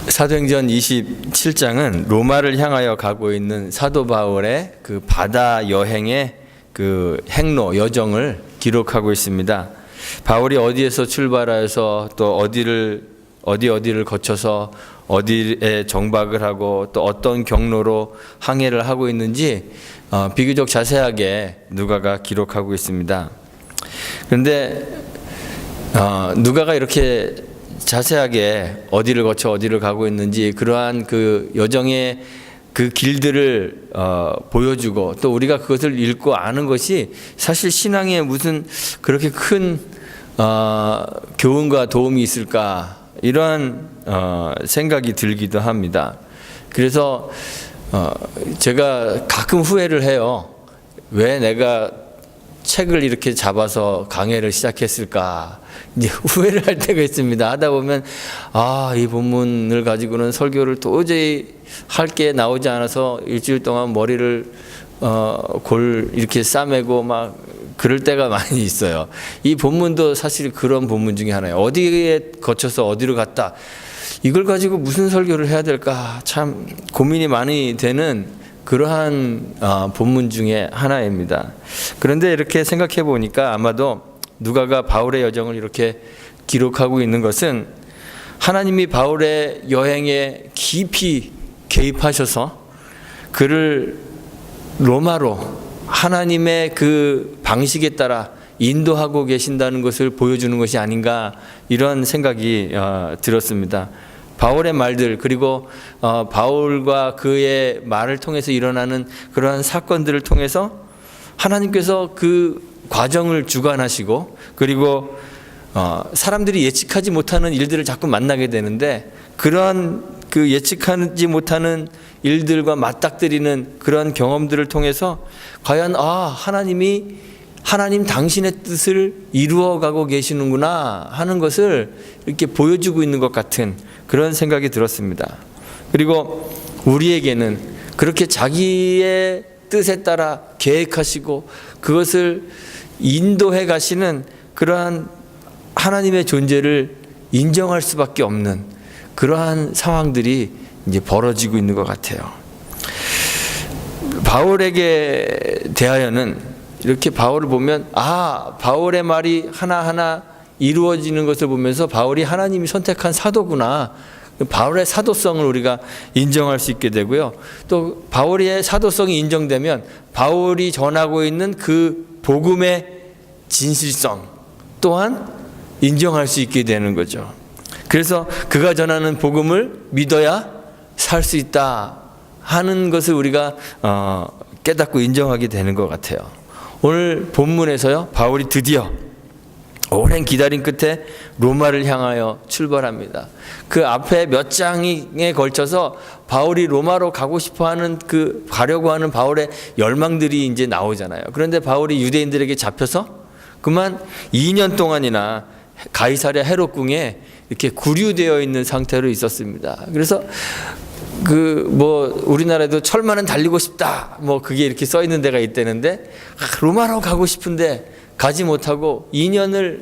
사도행전 27장은 로마를 향하여 가고 있는 사도 바울의 그 바다 여행의 그 행로 여정을 기록하고 있습니다. 바울이 어디에서 출발해서 또 어디를 거쳐서 어디에 정박을 하고 또 어떤 경로로 항해를 하고 있는지 비교적 자세하게 누가가 기록하고 있습니다. 그런데 누가가 이렇게 자세하게 어디를 거쳐 어디를 가고 있는지 그러한 그 여정의 그 길들을 보여주고 또 우리가 그것을 읽고 아는 것이 사실 신앙에 무슨 그렇게 큰 교훈과 도움이 있을까 이러한 생각이 들기도 합니다. 그래서 제가 가끔 후회를 해요. 왜 내가 책을 이렇게 잡아서 강해를 시작했을까? 이제 후회를 할 때가 있습니다. 하다 보면 이 본문을 가지고는 설교를 도저히 할 게 나오지 않아서 일주일 동안 머리를 이렇게 싸매고 막 그럴 때가 많이 있어요. 이 본문도 사실 그런 본문 중에 하나예요. 어디에 거쳐서 어디로 갔다. 이걸 가지고 무슨 설교를 해야 될까? 참 고민이 많이 되는 그러한 본문 중에 하나입니다. 그런데 이렇게 생각해 보니까 아마도 누가가 바울의 여정을 이렇게 기록하고 있는 것은 하나님이 바울의 여행에 깊이 개입하셔서 그를 로마로 하나님의 그 방식에 따라 인도하고 계신다는 것을 보여주는 것이 아닌가 이런 생각이 들었습니다. 바울의 말들 그리고 바울과 그의 말을 통해서 일어나는 그러한 사건들을 통해서 하나님께서 그 과정을 주관하시고 그리고 사람들이 예측하지 못하는 일들을 자꾸 만나게 되는데 그러한 그 예측하지 못하는 일들과 맞닥뜨리는 그런 경험들을 통해서 과연 하나님 당신의 뜻을 이루어가고 계시는구나 하는 것을 이렇게 보여주고 있는 것 같은 그런 생각이 들었습니다. 그리고 우리에게는 그렇게 자기의 뜻에 따라 계획하시고 그것을 인도해 가시는 그러한 하나님의 존재를 인정할 수밖에 없는 그러한 상황들이 이제 벌어지고 있는 것 같아요. 바울에게 대하여는 이렇게 바울을 보면 바울의 말이 하나하나 이루어지는 것을 보면서 바울이 하나님이 선택한 사도구나. 바울의 사도성을 우리가 인정할 수 있게 되고요. 또 바울의 사도성이 인정되면 바울이 전하고 있는 그 복음의 진실성 또한 인정할 수 있게 되는 거죠. 그래서 그가 전하는 복음을 믿어야 살 수 있다 하는 것을 우리가 깨닫고 인정하게 되는 것 같아요. 오늘 본문에서요, 바울이 드디어 오랜 기다림 끝에 로마를 향하여 출발합니다. 그 앞에 몇 장에 걸쳐서 바울이 로마로 가고 싶어하는 가려고 하는 바울의 열망들이 이제 나오잖아요. 그런데 바울이 유대인들에게 잡혀서 그만 2년 동안이나 가이사랴 헤롯궁에 이렇게 구류되어 있는 상태로 있었습니다. 그래서 우리나라에도 철만은 달리고 싶다 그게 이렇게 써 있는 데가 있다는데 로마로 가고 싶은데 가지 못하고 2년을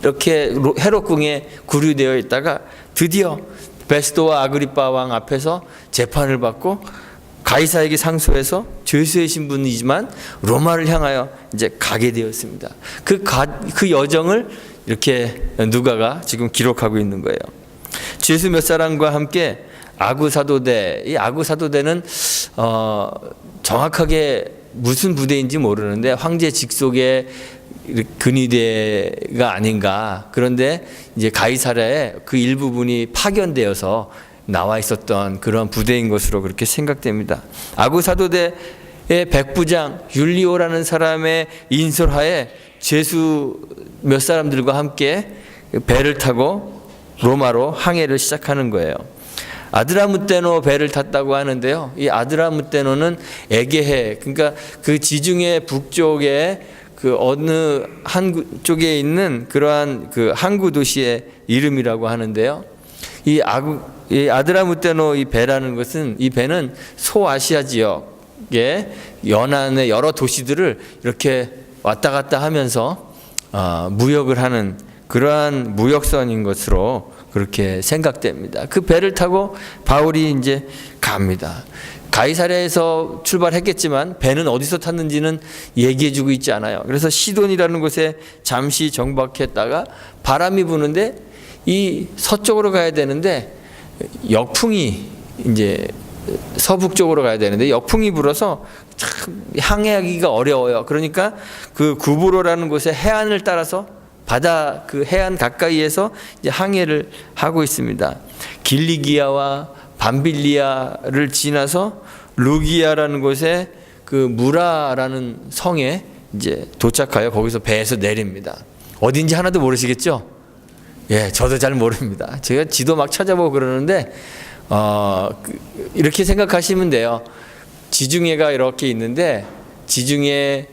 이렇게 헤롯궁에 구류되어 있다가 드디어 베스도와 아그리빠 왕 앞에서 재판을 받고 가이사에게 상소해서 죄수의 신분이지만 로마를 향하여 이제 가게 되었습니다. 그 여정을 이렇게 누가가 지금 기록하고 있는 거예요. 죄수 몇 사람과 함께 아구사도대, 이 아구사도대는 정확하게 무슨 부대인지 모르는데 황제 직속의 근위대가 아닌가. 그런데 이제 가이사랴에 그 일부분이 파견되어서 나와 있었던 그런 부대인 것으로 그렇게 생각됩니다. 아구사도대의 백부장 율리오라는 사람의 인솔하에 죄수 몇 사람들과 함께 배를 타고 로마로 항해를 시작하는 거예요. 아드라무테노 배를 탔다고 하는데요. 이 아드라무테노는 에게해, 그러니까 그 지중해 북쪽에 그 어느 한 쪽에 있는 그러한 그 항구 도시의 이름이라고 하는데요. 이 아드라무테노 이 배라는 것은 이 배는 소아시아 지역의 연안의 여러 도시들을 이렇게 왔다 갔다 하면서 무역을 하는 그러한 무역선인 것으로 그렇게 생각됩니다. 그 배를 타고 바울이 이제 갑니다. 가이사랴에서 출발했겠지만 배는 어디서 탔는지는 얘기해주고 있지 않아요. 그래서 시돈이라는 곳에 잠시 정박했다가 바람이 부는데 이 서쪽으로 가야 되는데 역풍이 이제 서북쪽으로 가야 되는데 역풍이 불어서 참 항해하기가 어려워요. 그러니까 그 구브로라는 곳에 해안을 따라서 바다 그 해안 가까이에서 이제 항해를 하고 있습니다. 길리기아와 밤빌리아를 지나서 루기아라는 곳에 그 무라라는 성에 이제 도착하여 거기서 배에서 내립니다. 어딘지 하나도 모르시겠죠? 예, 저도 잘 모릅니다. 제가 지도 막 찾아보고 그러는데 이렇게 생각하시면 돼요. 지중해가 이렇게 있는데 지중해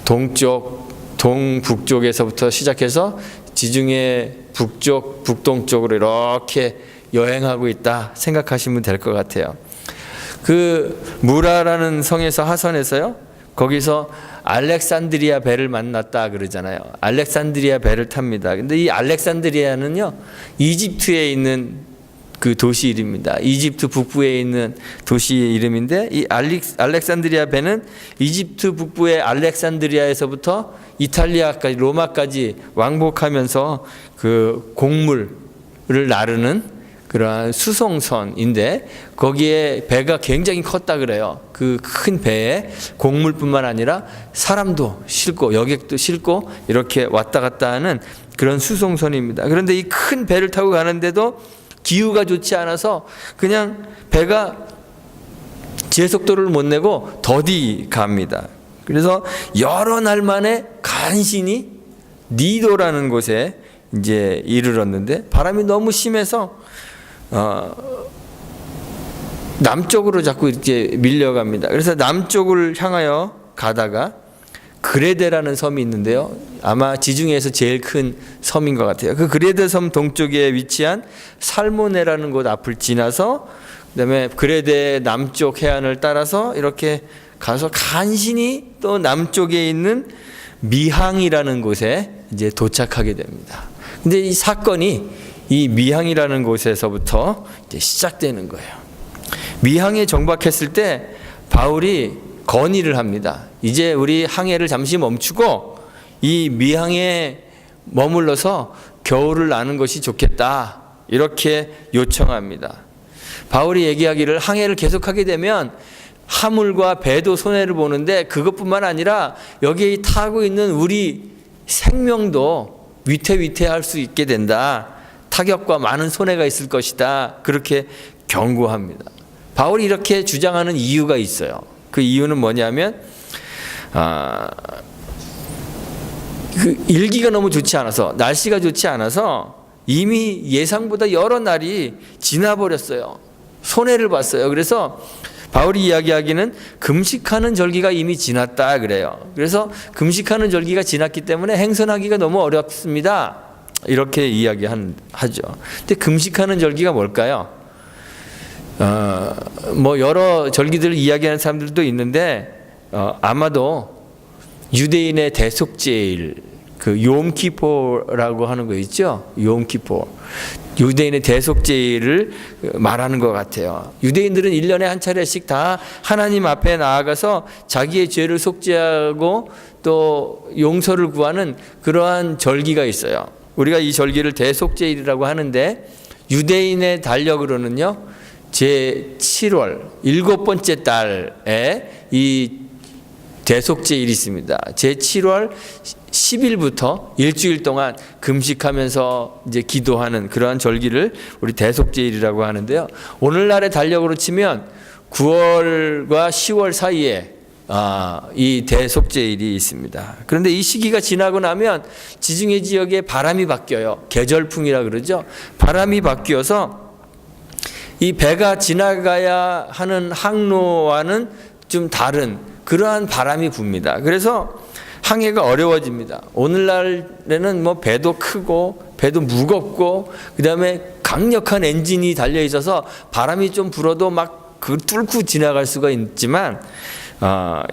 동쪽, 동북쪽에서부터 시작해서 지중해 북쪽, 북동쪽으로 이렇게 여행하고 있다 생각하시면 될 것 같아요. 그 무라라는 성에서 하선해서요. 거기서 알렉산드리아 배를 만났다 그러잖아요. 알렉산드리아 배를 탑니다. 근데 이 알렉산드리아는요, 이집트에 있는 그 도시 이름입니다. 이집트 북부에 있는 도시의 이름인데 이 알렉산드리아 배는 이집트 북부의 알렉산드리아에서부터 이탈리아까지 로마까지 왕복하면서 그 곡물을 나르는 그러한 수송선인데 거기에 배가 굉장히 컸다 그래요. 그 큰 배에 곡물뿐만 아니라 사람도 싣고 여객도 싣고 이렇게 왔다 갔다 하는 그런 수송선입니다. 그런데 이 큰 배를 타고 가는데도 기후가 좋지 않아서 그냥 배가 제속도를 못 내고 더디 갑니다. 그래서 여러 날 만에 간신히 니도라는 곳에 이제 이르렀는데 바람이 너무 심해서 남쪽으로 자꾸 이제 밀려갑니다. 그래서 남쪽을 향하여 가다가 그레데라는 섬이 있는데요. 아마 지중해에서 제일 큰 섬인 것 같아요. 그 그레데 섬 동쪽에 위치한 살모네라는 곳 앞을 지나서 그다음에 그레데 남쪽 해안을 따라서 이렇게 가서 간신히 또 남쪽에 있는 미항이라는 곳에 이제 도착하게 됩니다. 근데 이 사건이 이 미항이라는 곳에서부터 이제 시작되는 거예요. 미항에 정박했을 때 바울이 건의를 합니다. 이제 우리 항해를 잠시 멈추고 이 미항에 머물러서 겨울을 나는 것이 좋겠다. 이렇게 요청합니다. 바울이 얘기하기를 항해를 계속하게 되면 화물과 배도 손해를 보는데 그것뿐만 아니라 여기에 타고 있는 우리 생명도 위태위태할 수 있게 된다. 타격과 많은 손해가 있을 것이다. 그렇게 경고합니다. 바울이 이렇게 주장하는 이유가 있어요. 그 이유는 뭐냐면 그 일기가 너무 좋지 않아서 날씨가 좋지 않아서 이미 예상보다 여러 날이 지나버렸어요. 손해를 봤어요. 그래서 바울이 이야기하기는 금식하는 절기가 이미 지났다 그래요. 그래서 금식하는 절기가 지났기 때문에 행선하기가 너무 어렵습니다. 이렇게 이야기하죠. 근데 금식하는 절기가 뭘까요? 뭐 여러 절기들을 이야기하는 사람들도 있는데 아마도 유대인의 대속제일 그 욤키포라고 하는 거 있죠? 욤키포. 유대인의 대속제일을 말하는 것 같아요. 유대인들은 1년에 한 차례씩 다 하나님 앞에 나아가서 자기의 죄를 속죄하고 또 용서를 구하는 그러한 절기가 있어요. 우리가 이 절기를 대속제일이라고 하는데 유대인의 달력으로는요. 제7월 7번째 달에 이 대속제일이 있습니다. 제7월 10일부터 일주일 동안 금식하면서 이제 기도하는 그러한 절기를 우리 대속제일이라고 하는데요. 오늘날의 달력으로 치면 9월과 10월 사이에 이 대속제일이 있습니다. 그런데 이 시기가 지나고 나면 지중해 지역에 바람이 바뀌어요. 계절풍이라 그러죠. 바람이 바뀌어서 이 배가 지나가야 하는 항로와는 좀 다른 그러한 바람이 붑니다. 그래서 항해가 어려워집니다. 오늘날에는 뭐 배도 크고 배도 무겁고 그다음에 강력한 엔진이 달려 있어서 바람이 좀 불어도 막 그 뚫고 지나갈 수가 있지만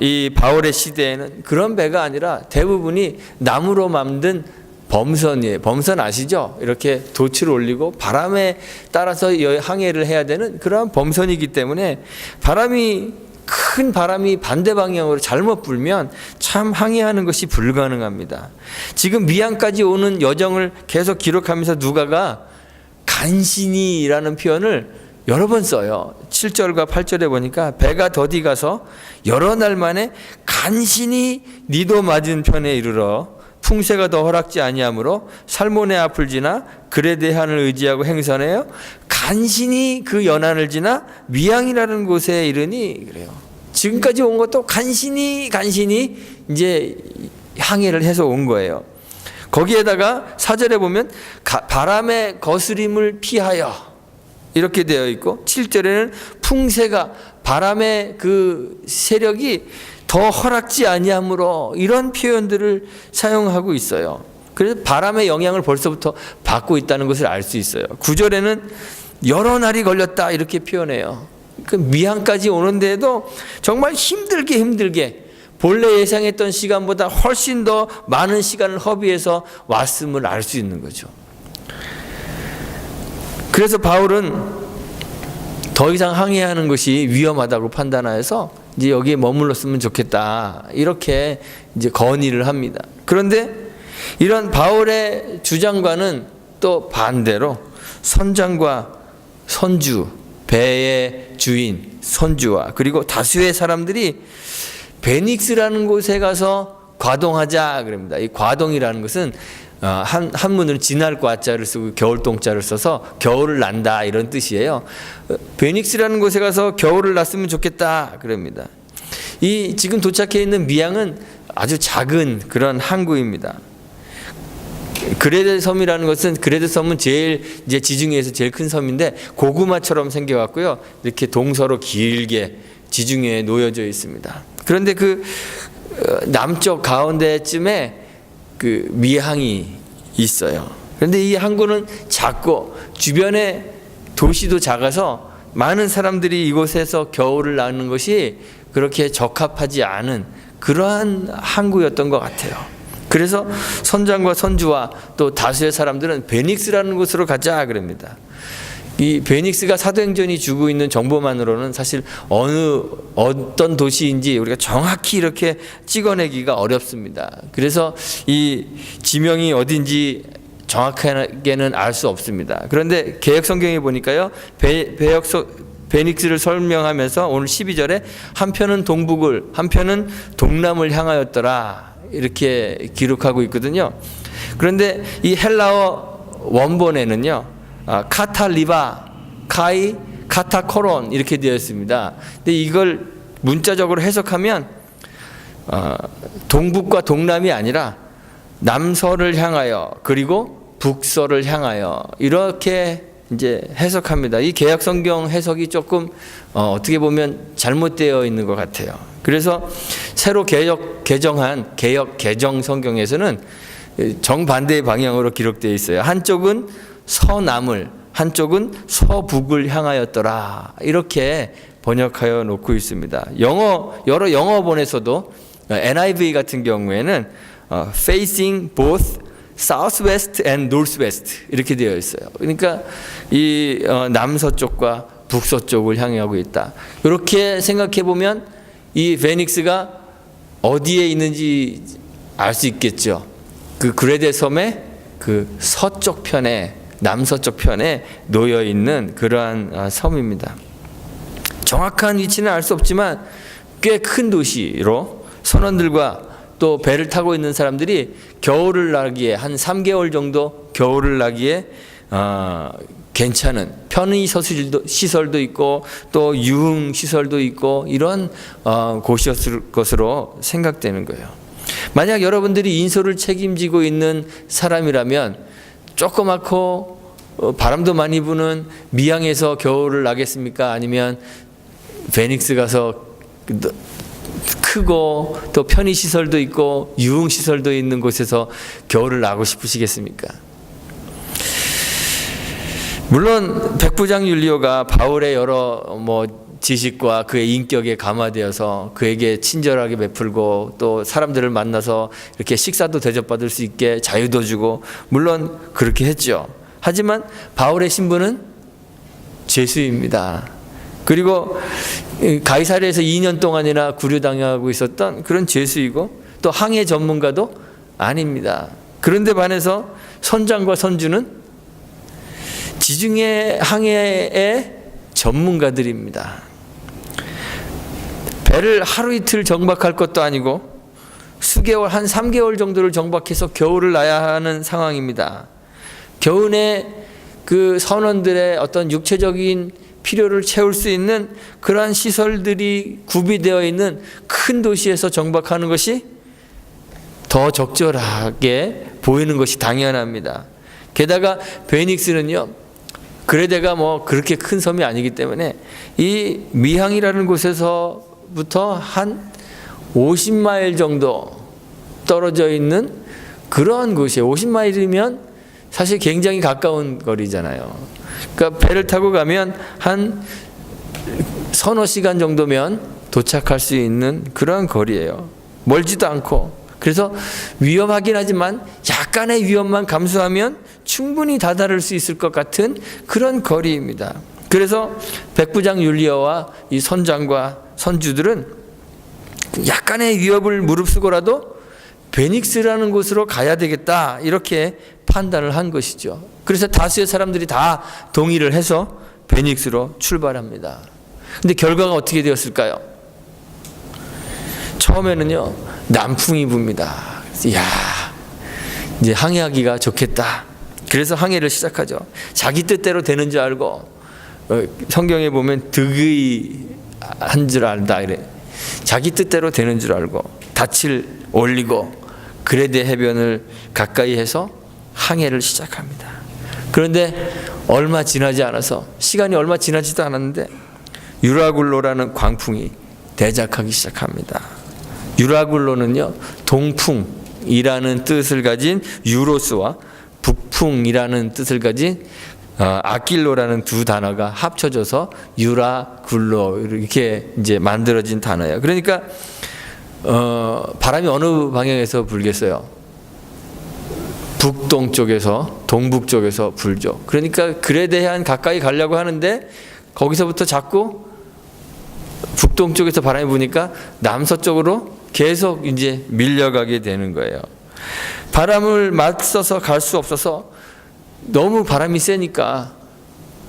이 바울의 시대에는 그런 배가 아니라 대부분이 나무로 만든 범선이에요. 범선 아시죠? 이렇게 돛을 올리고 바람에 따라서 항해를 해야 되는 그러한 범선이기 때문에 큰 바람이 반대 방향으로 잘못 불면 참 항해하는 것이 불가능합니다. 지금 미항까지 오는 여정을 계속 기록하면서 누가가 간신히라는 표현을 여러 번 써요. 7절과 8절에 보니까 배가 더디 가서 여러 날 만에 간신히 니도 맞은 편에 이르러 풍세가 더 허락지 아니하므로 살몬의 앞을 지나 그레데한을 의지하고 행선해요. 간신히 그 연안을 지나 미항이라는 곳에 이르니 그래요. 지금까지 온 것도 간신히 이제 항해를 해서 온 거예요. 거기에다가 4절에 보면 바람의 거스림을 피하여 이렇게 되어 있고 7절에는 풍세가 바람의 그 세력이 더 허락지 아니하므로 이런 표현들을 사용하고 있어요. 그래서 바람의 영향을 벌써부터 받고 있다는 것을 알 수 있어요. 9절에는 여러 날이 걸렸다 이렇게 표현해요. 그 미항까지 오는데도 정말 힘들게 본래 예상했던 시간보다 훨씬 더 많은 시간을 허비해서 왔음을 알 수 있는 거죠. 그래서 바울은 더 이상 항해하는 것이 위험하다고 판단하여서 이제 여기에 머물렀으면 좋겠다 이렇게 이제 건의를 합니다. 그런데 이런 바울의 주장과는 또 반대로 선장과 선주, 배의 주인 선주와 그리고 다수의 사람들이 베닉스라는 곳에 가서 과동하자 그럽니다. 이 과동이라는 것은 한문으로 지날 과자를 쓰고 겨울동자를 써서 겨울을 난다 이런 뜻이에요. 베닉스라는 곳에 가서 겨울을 났으면 좋겠다 그럽니다. 이 지금 도착해 있는 미항은 아주 작은 그런 항구입니다. 그레데 섬이라는 것은 그레데 섬은 제일 이제 지중해에서 제일 큰 섬인데 고구마처럼 생겨갖고요 이렇게 동서로 길게 지중해에 놓여져 있습니다. 그런데 그 남쪽 가운데쯤에 그 미항이 있어요. 그런데 이 항구는 작고 주변에 도시도 작아서 많은 사람들이 이곳에서 겨울을 나는 것이 그렇게 적합하지 않은 그러한 항구였던 것 같아요. 그래서 선장과 선주와 또 다수의 사람들은 베닉스라는 곳으로 가자 그럽니다. 이 베닉스가 사도행전이 주고 있는 정보만으로는 사실 어떤 도시인지 우리가 정확히 이렇게 찍어내기가 어렵습니다. 그래서 이 지명이 어딘지 정확하게는 알 수 없습니다. 그런데 개역성경에 보니까요 베닉스를 설명하면서 오늘 12절에 한편은 동북을 한편은 동남을 향하였더라 이렇게 기록하고 있거든요. 그런데 이 헬라어 원본에는요 카탈리바, 카이, 카타코론 이렇게 되어 있습니다. 근데 이걸 문자적으로 해석하면 동북과 동남이 아니라 남서를 향하여 그리고 북서를 향하여 이렇게 이제 해석합니다. 이 개역 성경 해석이 조금 어떻게 보면 잘못되어 있는 것 같아요. 그래서 새로 개역 개정 성경에서는 정반대의 방향으로 기록되어 있어요. 한쪽은 서남을 한쪽은 서북을 향하였더라 이렇게 번역하여 놓고 있습니다. 여러 영어본에서도 NIV 같은 경우에는 facing both southwest and northwest 이렇게 되어 있어요. 그러니까 이 남서쪽과 북서쪽을 향하고 있다. 이렇게 생각해 보면 이 베닉스가 어디에 있는지 알 수 있겠죠. 그 그레데 섬의 그 서쪽 편에 남서쪽 편에 놓여 있는 그러한 섬입니다. 정확한 위치는 알 수 없지만 꽤 큰 도시로 선원들과 또 배를 타고 있는 사람들이 겨울을 나기에 한 3개월 정도 겨울을 나기에 괜찮은 편의 시설도 있고 또 유흥 시설도 있고 이런 곳이었을 것으로 생각되는 거예요. 만약 여러분들이 인솔을 책임지고 있는 사람이라면 조그맣고 바람도 많이 부는 미항에서 겨울을 나겠습니까? 아니면 베닉스 가서 크고 또 편의시설도 있고 유흥시설도 있는 곳에서 겨울을 나고 싶으시겠습니까? 물론 백부장 율리오가 바울의 여러 지식과 그의 인격에 감화되어서 그에게 친절하게 베풀고 또 사람들을 만나서 이렇게 식사도 대접받을 수 있게 자유도 주고 물론 그렇게 했죠. 하지만 바울의 신분은 죄수입니다. 그리고 가이사랴에서 2년 동안이나 구류당하고 있었던 그런 죄수이고 또 항해 전문가도 아닙니다. 그런데 반해서 선장과 선주는 지중해 항해의 전문가들입니다. 배를 하루 이틀 정박할 것도 아니고 수개월, 한 3개월 정도를 정박해서 겨울을 나야 하는 상황입니다. 겨우내 그 선원들의 어떤 육체적인 필요를 채울 수 있는 그러한 시설들이 구비되어 있는 큰 도시에서 정박하는 것이 더 적절하게 보이는 것이 당연합니다. 게다가 베닉스는요, 그레데가 뭐 그렇게 큰 섬이 아니기 때문에 이 미항이라는 곳에서부터 한 50마일 정도 떨어져 있는 그러한 곳이에요. 50마일이면 사실 굉장히 가까운 거리잖아요. 그러니까 배를 타고 가면 한 서너 시간 정도면 도착할 수 있는 그런 거리예요. 멀지도 않고. 그래서 위험하긴 하지만 약간의 위험만 감수하면 충분히 다다를 수 있을 것 같은 그런 거리입니다. 그래서 백부장 율리어와 이 선장과 선주들은 약간의 위협을 무릅쓰고라도 베닉스라는 곳으로 가야 되겠다 이렇게 판단을 한 것이죠. 그래서 다수의 사람들이 다 동의를 해서 베닉스로 출발합니다. 근데 결과가 어떻게 되었을까요? 처음에는요, 남풍이 붑니다. 이야, 이제 항해하기가 좋겠다. 그래서 항해를 시작하죠. 자기 뜻대로 되는 줄 알고, 성경에 보면 득의 한 줄 알다 이래. 자기 뜻대로 되는 줄 알고 닻을 올리고 그레데 해변을 가까이 해서 항해를 시작합니다. 그런데 얼마 지나지 않아서, 시간이 얼마 지나지도 않았는데 유라굴로라는 광풍이 대작하기 시작합니다. 유라굴로는요, 동풍이라는 뜻을 가진 유로스와 북풍이라는 뜻을 가진 아킬로라는 두 단어가 합쳐져서 유라굴로 이렇게 이제 만들어진 단어예요. 그러니까 바람이 어느 방향에서 불겠어요? 북동쪽에서 동북 쪽에서 불죠. 그러니까 그레데해안 가까이 가려고 하는데 거기서부터 자꾸 북동쪽에서 바람이 부니까 남서쪽으로 계속 이제 밀려가게 되는 거예요. 바람을 맞서서 갈 수 없어서 너무 바람이 세니까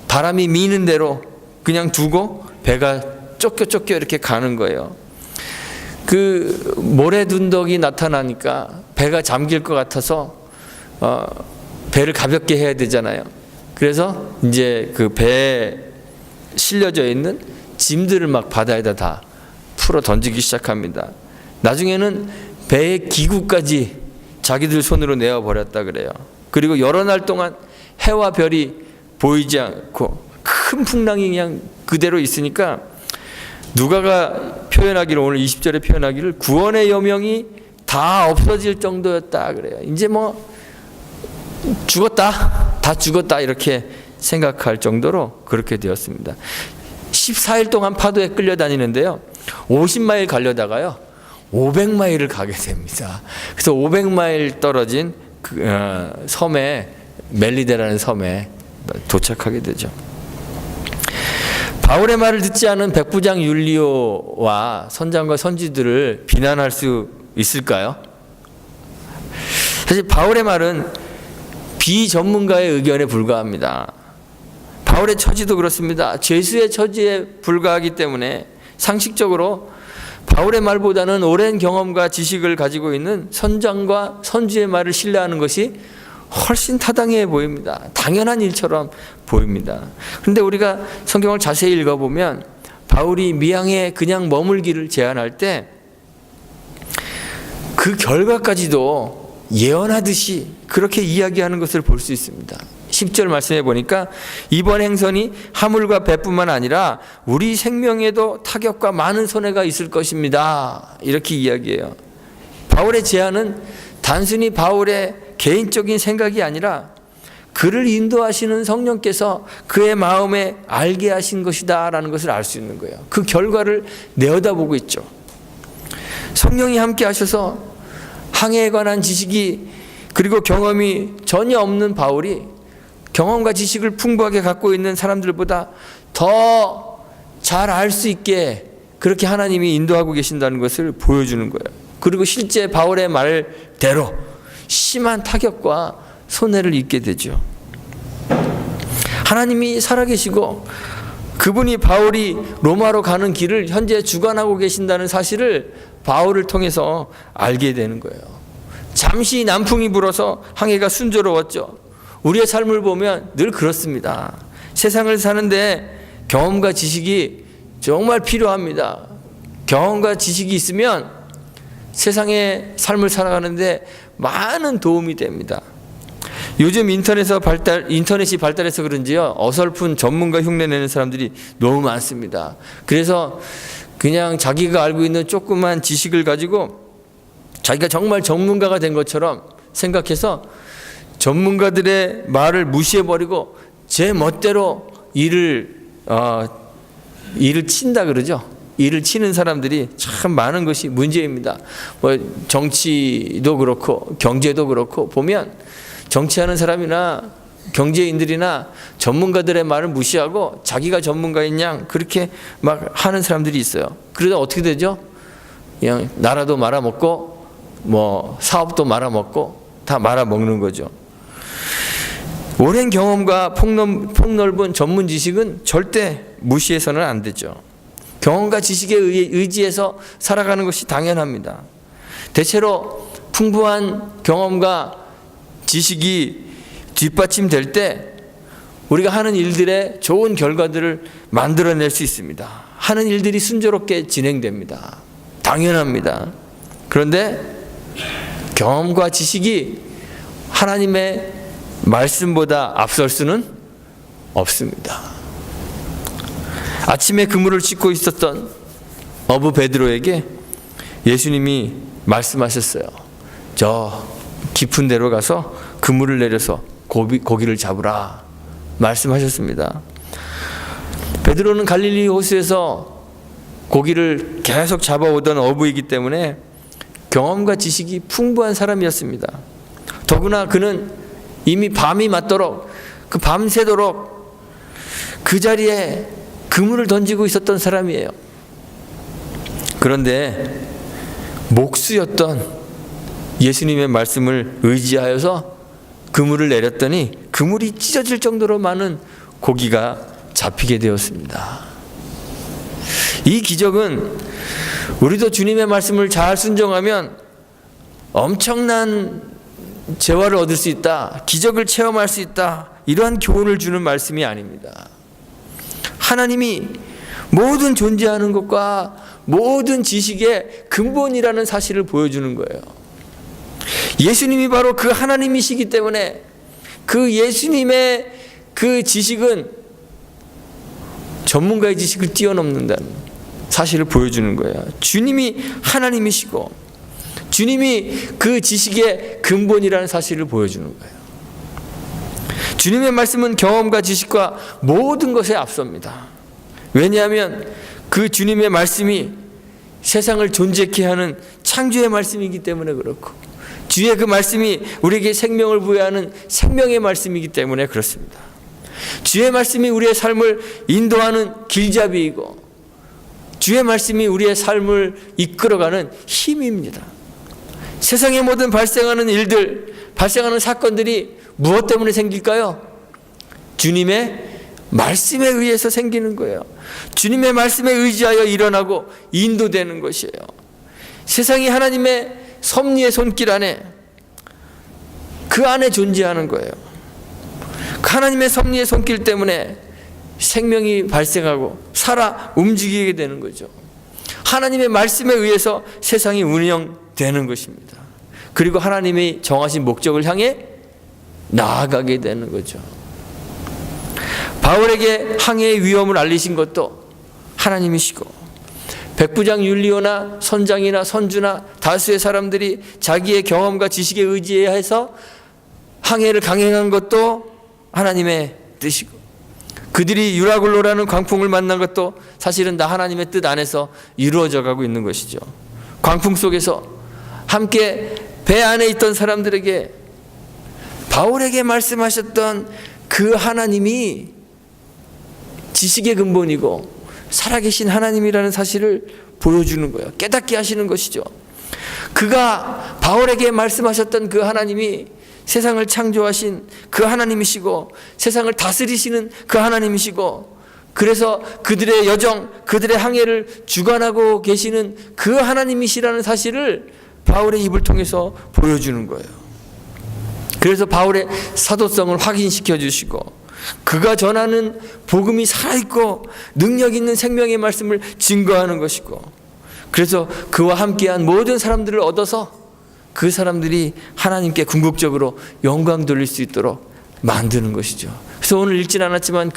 바람이 미는 대로 그냥 두고 배가 쫓겨 이렇게 가는 거예요. 그 모래둔덕이 나타나니까 배가 잠길 것 같아서 배를 가볍게 해야 되잖아요. 그래서 이제 그 배에 실려져 있는 짐들을 막 바다에다 다 풀어 던지기 시작합니다. 나중에는 배의 기구까지 자기들 손으로 내어 버렸다 그래요. 그리고 여러 날 동안 해와 별이 보이지 않고 큰 풍랑이 그냥 그대로 있으니까 누가가 표현하기를, 오늘 20절에 표현하기를 구원의 여명이 다 없어질 정도였다 그래요. 이제 뭐 죽었다, 다 죽었다 이렇게 생각할 정도로 그렇게 되었습니다. 14일 동안 파도에 끌려다니는데요, 50마일 가려다가요 500마일을 가게 됩니다. 그래서 500마일 떨어진 그 섬에, 멜리데라는 섬에 도착하게 되죠. 바울의 말을 듣지 않은 백부장 율리오와 선장과 선지들을 비난할 수 있을까요? 사실 바울의 말은 비전문가의 의견에 불과합니다. 바울의 처지도 그렇습니다. 죄수의 처지에 불과하기 때문에 상식적으로 바울의 말보다는 오랜 경험과 지식을 가지고 있는 선장과 선주의 말을 신뢰하는 것이 훨씬 타당해 보입니다. 당연한 일처럼 보입니다. 그런데 우리가 성경을 자세히 읽어보면 바울이 미항에 그냥 머물기를 제안할 때 그 결과까지도 예언하듯이 그렇게 이야기하는 것을 볼 수 있습니다. 10절 말씀해 보니까 이번 행선이 하물과 배뿐만 아니라 우리 생명에도 타격과 많은 손해가 있을 것입니다. 이렇게 이야기해요. 바울의 제안은 단순히 바울의 개인적인 생각이 아니라 그를 인도하시는 성령께서 그의 마음에 알게 하신 것이다 라는 것을 알 수 있는 거예요. 그 결과를 내어다보고 있죠. 성령이 함께 하셔서 항해에 관한 지식이 그리고 경험이 전혀 없는 바울이 경험과 지식을 풍부하게 갖고 있는 사람들보다 더 잘 알 수 있게 그렇게 하나님이 인도하고 계신다는 것을 보여주는 거예요. 그리고 실제 바울의 말대로 심한 타격과 손해를 입게 되죠. 하나님이 살아계시고 그분이 바울이 로마로 가는 길을 현재 주관하고 계신다는 사실을 바울을 통해서 알게 되는 거예요. 잠시 남풍이 불어서 항해가 순조로웠죠. 우리의 삶을 보면 늘 그렇습니다. 세상을 사는데 경험과 지식이 정말 필요합니다. 경험과 지식이 있으면 세상의 삶을 살아가는데 많은 도움이 됩니다. 요즘 인터넷이 발달해서 그런지요, 어설픈 전문가 흉내내는 사람들이 너무 많습니다. 그래서 그냥 자기가 알고 있는 조그만 지식을 가지고 자기가 정말 전문가가 된 것처럼 생각해서 전문가들의 말을 무시해버리고 제 멋대로 일을 친다 그러죠. 일을 치는 사람들이 참 많은 것이 문제입니다. 뭐 정치도 그렇고 경제도 그렇고 보면 정치하는 사람이나 경제인들이나 전문가들의 말을 무시하고 자기가 전문가인 양 그렇게 막 하는 사람들이 있어요. 그러다 어떻게 되죠? 그냥 나라도 말아먹고 뭐 사업도 말아먹고 다 말아먹는 거죠. 오랜 경험과 폭넓은 전문 지식은 절대 무시해서는 안 되죠. 경험과 지식에 의지해서 살아가는 것이 당연합니다. 대체로 풍부한 경험과 지식이 뒷받침될 때 우리가 하는 일들의 좋은 결과들을 만들어낼 수 있습니다. 하는 일들이 순조롭게 진행됩니다. 당연합니다. 그런데 경험과 지식이 하나님의 말씀보다 앞설 수는 없습니다. 아침에 그물을 씻고 있었던 어부 베드로에게 예수님이 말씀하셨어요. 저 깊은 데로 가서 그물을 내려서 고기를 잡으라 말씀하셨습니다. 베드로는 갈릴리 호수에서 고기를 계속 잡아오던 어부이기 때문에 경험과 지식이 풍부한 사람이었습니다. 더구나 그는 이미 밤이 맞도록 밤새도록 그 자리에 그물을 던지고 있었던 사람이에요. 그런데 목수였던 예수님의 말씀을 의지하여서 그물을 내렸더니 그물이 찢어질 정도로 많은 고기가 잡히게 되었습니다. 이 기적은 우리도 주님의 말씀을 잘 순종하면 엄청난 재화를 얻을 수 있다, 기적을 체험할 수 있다, 이러한 교훈을 주는 말씀이 아닙니다. 하나님이 모든 존재하는 것과 모든 지식의 근본이라는 사실을 보여주는 거예요. 예수님이 바로 그 하나님이시기 때문에 그 예수님의 그 지식은 전문가의 지식을 뛰어넘는다는 사실을 보여주는 거예요. 주님이 하나님이시고 주님이 그 지식의 근본이라는 사실을 보여주는 거예요. 주님의 말씀은 경험과 지식과 모든 것에 앞섭니다. 왜냐하면 그 주님의 말씀이 세상을 존재케 하는 창조의 말씀이기 때문에 그렇고 주의 그 말씀이 우리에게 생명을 부여하는 생명의 말씀이기 때문에 그렇습니다. 주의 말씀이 우리의 삶을 인도하는 길잡이이고 주의 말씀이 우리의 삶을 이끌어가는 힘입니다. 세상의 모든 발생하는 일들, 발생하는 사건들이 무엇 때문에 생길까요? 주님의 말씀에 의해서 생기는 거예요. 주님의 말씀에 의지하여 일어나고 인도되는 것이에요. 세상이 하나님의 섭리의 손길 안에 그 안에 존재하는 거예요. 하나님의 섭리의 손길 때문에 생명이 발생하고 살아 움직이게 되는 거죠. 하나님의 말씀에 의해서 세상이 운영되는 것입니다. 그리고 하나님이 정하신 목적을 향해 나아가게 되는 거죠. 바울에게 항해의 위험을 알리신 것도 하나님이시고 백부장 율리오나 선장이나 선주나 다수의 사람들이 자기의 경험과 지식에 의지해서 항해를 강행한 것도 하나님의 뜻이고, 그들이 유라굴로라는 광풍을 만난 것도 사실은 다 하나님의 뜻 안에서 이루어져 가고 있는 것이죠. 광풍 속에서 함께 배 안에 있던 사람들에게 바울에게 말씀하셨던 그 하나님이 지식의 근본이고 살아계신 하나님이라는 사실을 보여주는 거예요. 깨닫게 하시는 것이죠. 그가 바울에게 말씀하셨던 그 하나님이 세상을 창조하신 그 하나님이시고 세상을 다스리시는 그 하나님이시고, 그래서 그들의 여정, 그들의 항해를 주관하고 계시는 그 하나님이시라는 사실을 바울의 입을 통해서 보여주는 거예요. 그래서 바울의 사도성을 확인시켜 주시고, 그가 전하는 복음이 살아있고 능력 있는 생명의 말씀을 증거하는 것이고, 그래서 그와 함께한 모든 사람들을 얻어서 그 사람들이 하나님께 궁극적으로 영광 돌릴 수 있도록 만드는 것이죠. 그래서 오늘 읽진 않았지만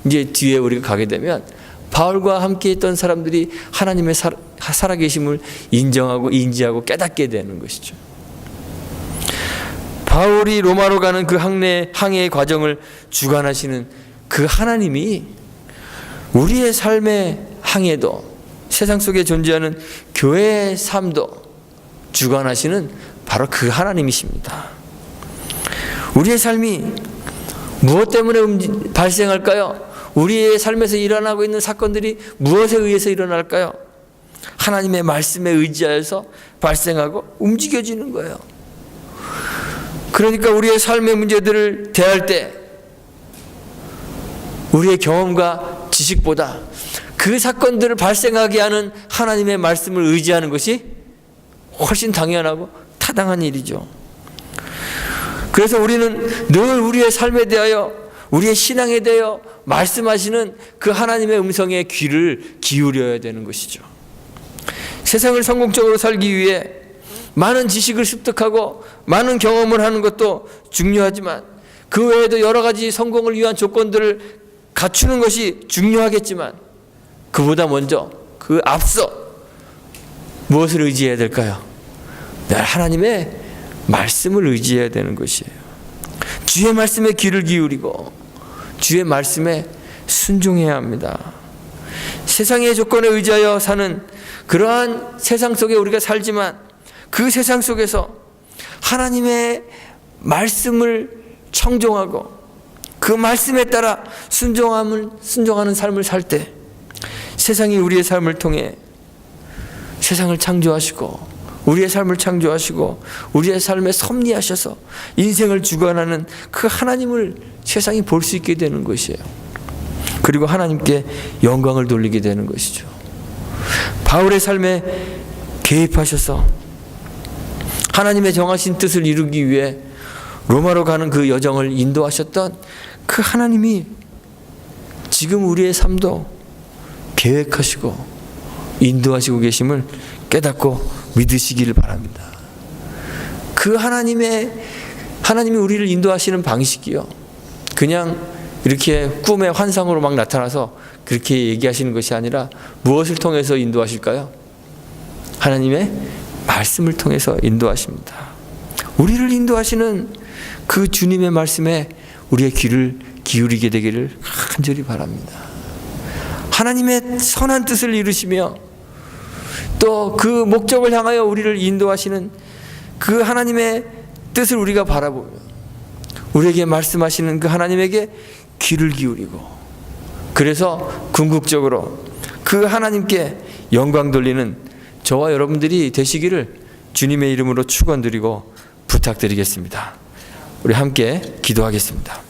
이제 뒤에 우리가 가게 되면 바울과 함께 있던 사람들이 하나님의 살아계심을 인정하고 인지하고 깨닫게 되는 것이죠. 바울이 로마로 가는 그 항해의 과정을 주관하시는 그 하나님이 우리의 삶의 항해도, 세상 속에 존재하는 교회의 삶도 주관하시는 바로 그 하나님이십니다. 우리의 삶이 무엇 때문에 발생할까요? 우리의 삶에서 일어나고 있는 사건들이 무엇에 의해서 일어날까요? 하나님의 말씀에 의지하여서 발생하고 움직여지는 거예요. 그러니까 우리의 삶의 문제들을 대할 때 우리의 경험과 지식보다 그 사건들을 발생하게 하는 하나님의 말씀을 의지하는 것이 훨씬 당연하고 타당한 일이죠. 그래서 우리는 늘 우리의 삶에 대하여, 우리의 신앙에 대하여 말씀하시는 그 하나님의 음성에 귀를 기울여야 되는 것이죠. 세상을 성공적으로 살기 위해 많은 지식을 습득하고 많은 경험을 하는 것도 중요하지만, 그 외에도 여러 가지 성공을 위한 조건들을 갖추는 것이 중요하겠지만, 그보다 먼저 그 앞서 무엇을 의지해야 될까요? 늘 하나님의 말씀을 의지해야 되는 것이에요. 주의 말씀에 귀를 기울이고 주의 말씀에 순종해야 합니다. 세상의 조건에 의지하여 사는 그러한 세상 속에 우리가 살지만, 그 세상 속에서 하나님의 말씀을 청종하고 그 말씀에 따라 순종하는 삶을 살 때 세상이 우리의 삶을 통해 세상을 창조하시고 우리의 삶을 창조하시고 우리의 삶에 섭리하셔서 인생을 주관하는 그 하나님을 세상이 볼 수 있게 되는 것이에요. 그리고 하나님께 영광을 돌리게 되는 것이죠. 바울의 삶에 개입하셔서 하나님의 정하신 뜻을 이루기 위해 로마로 가는 그 여정을 인도하셨던 그 하나님이 지금 우리의 삶도 계획하시고 인도하시고 계심을 깨닫고 믿으시기를 바랍니다. 그 하나님이 우리를 인도하시는 방식이요, 그냥 이렇게 꿈의 환상으로 막 나타나서 그렇게 얘기하시는 것이 아니라 무엇을 통해서 인도하실까요? 하나님의 말씀을 통해서 인도하십니다. 우리를 인도하시는 그 주님의 말씀에 우리의 귀를 기울이게 되기를 간절히 바랍니다. 하나님의 선한 뜻을 이루시며 또 그 목적을 향하여 우리를 인도하시는 그 하나님의 뜻을 우리가 바라보며 우리에게 말씀하시는 그 하나님에게 귀를 기울이고, 그래서 궁극적으로 그 하나님께 영광 돌리는 저와 여러분들이 되시기를 주님의 이름으로 축원드리고 부탁드리겠습니다. 우리 함께 기도하겠습니다.